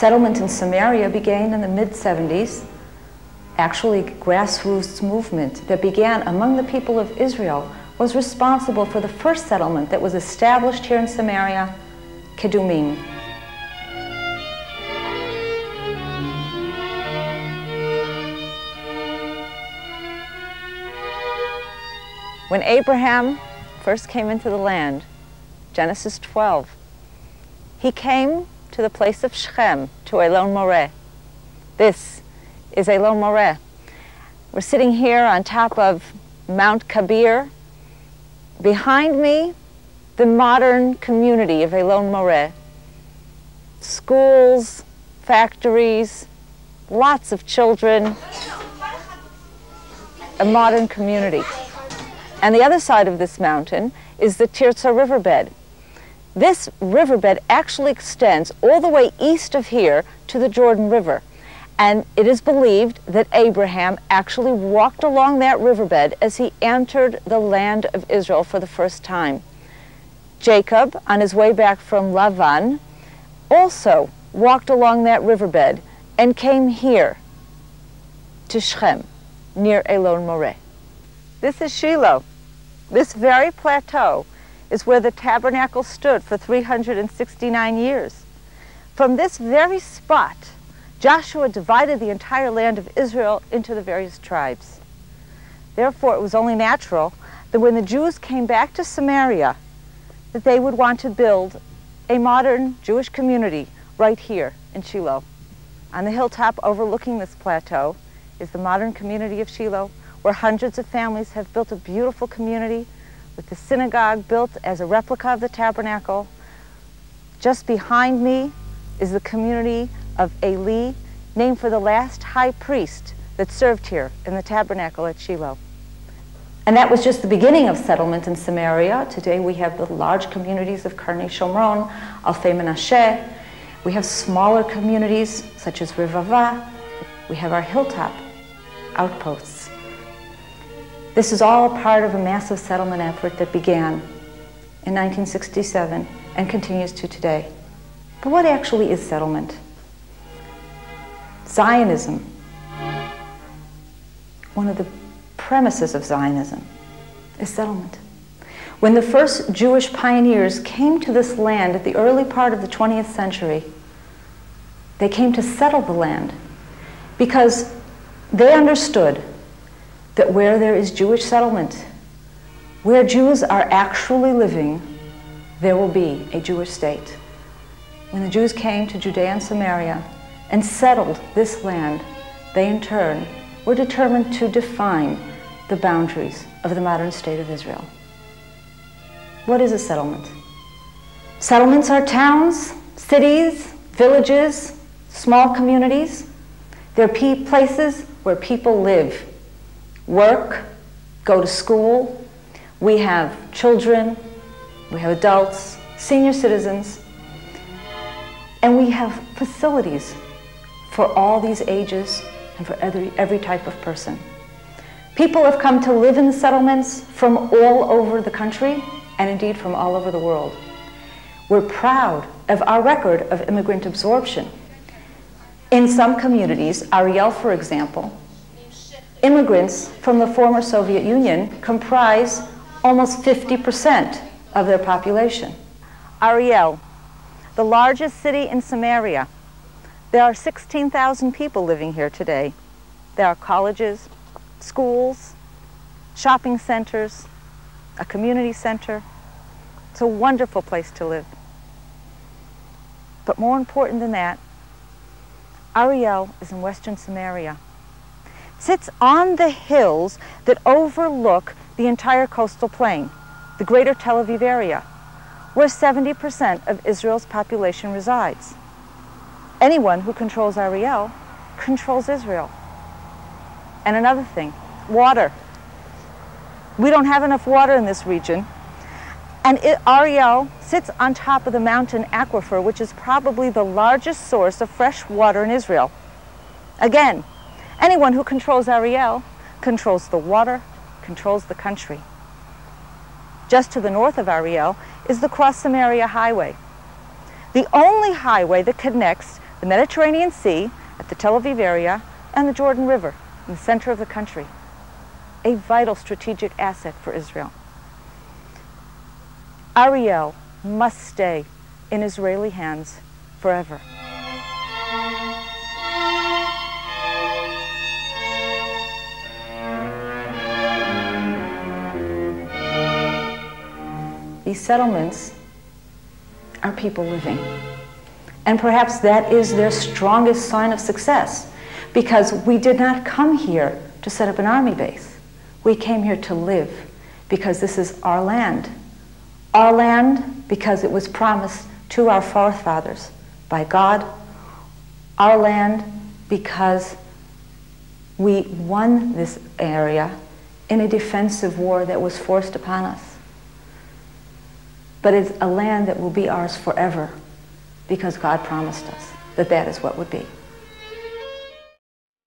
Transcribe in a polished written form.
Settlement in Samaria began in the mid-70s, actually a grassroots movement that began among the people of Israel, was responsible for the first settlement that was established here in Samaria, Kedumim. When Abraham first came into the land, Genesis 12, he came to the place of Shechem, to Elon Moreh. This is Elon Moreh. We're sitting here on top of Mount Kabir. Behind me, the modern community of Elon Moreh. Schools, factories, lots of children, a modern community. And the other side of this mountain is the Tirza riverbed. This riverbed actually extends all the way east of here to the Jordan River. And it is believed that Abraham actually walked along that riverbed as he entered the land of Israel for the first time. Jacob, on his way back from Lavan, also walked along that riverbed and came here to Shechem, near Elon Moreh. This is Shiloh. This very plateau is where the tabernacle stood for 369 years. From this very spot, Joshua divided the entire land of Israel into the various tribes. Therefore, it was only natural that when the Jews came back to Samaria, that they would want to build a modern Jewish community right here in Shiloh. On the hilltop overlooking this plateau is the modern community of Shiloh, where hundreds of families have built a beautiful community with the synagogue built as a replica of the tabernacle. Just behind me is the community of Eli, named for the last high priest that served here in the tabernacle at Shiloh. And that was just the beginning of settlement in Samaria. Today we have the large communities of Karnei Shomron, Alfei Menasha. We have smaller communities such as Rivava. We have our hilltop outposts. This is all part of a massive settlement effort that began in 1967 and continues to today. But what actually is settlement? Zionism, one of the premises of Zionism, is settlement. When the first Jewish pioneers came to this land at the early part of the 20th century, they came to settle the land because they understood that where there is Jewish settlement, where Jews are actually living, there will be a Jewish state. When the Jews came to Judea and Samaria and settled this land, they in turn were determined to define the boundaries of the modern state of Israel. What is a settlement? Settlements are towns, cities, villages, small communities. They're places where people live, work, go to school. We have children, we have adults, senior citizens, and we have facilities for all these ages and for every type of person. People have come to live in the settlements from all over the country and indeed from all over the world. We're proud of our record of immigrant absorption. In some communities, Ariel, for example, immigrants from the former Soviet Union comprise almost 50% of their population. Ariel, the largest city in Samaria. There are 16,000 people living here today. There are colleges, schools, shopping centers, a community center. It's a wonderful place to live. But more important than that, Ariel is in western Samaria. It sits on the hills that overlook the entire coastal plain, the greater Tel Aviv area, where 70% of Israel's population resides. Anyone who controls Ariel controls Israel. And another thing, water. We don't have enough water in this region. And Ariel sits on top of the mountain aquifer, which is probably the largest source of fresh water in Israel. Again, anyone who controls Ariel controls the water, controls the country. Just to the north of Ariel is the Cross Samaria Highway, the only highway that connects the Mediterranean Sea at the Tel Aviv area, and the Jordan River in the center of the country. A vital strategic asset for Israel. Ariel must stay in Israeli hands forever. These settlements are people living. And perhaps that is their strongest sign of success, because we did not come here to set up an army base. We came here to live because this is our land. Our land because it was promised to our forefathers by God. Our land because we won this area in a defensive war that was forced upon us. But it's a land that will be ours forever because God promised us that that is what would be.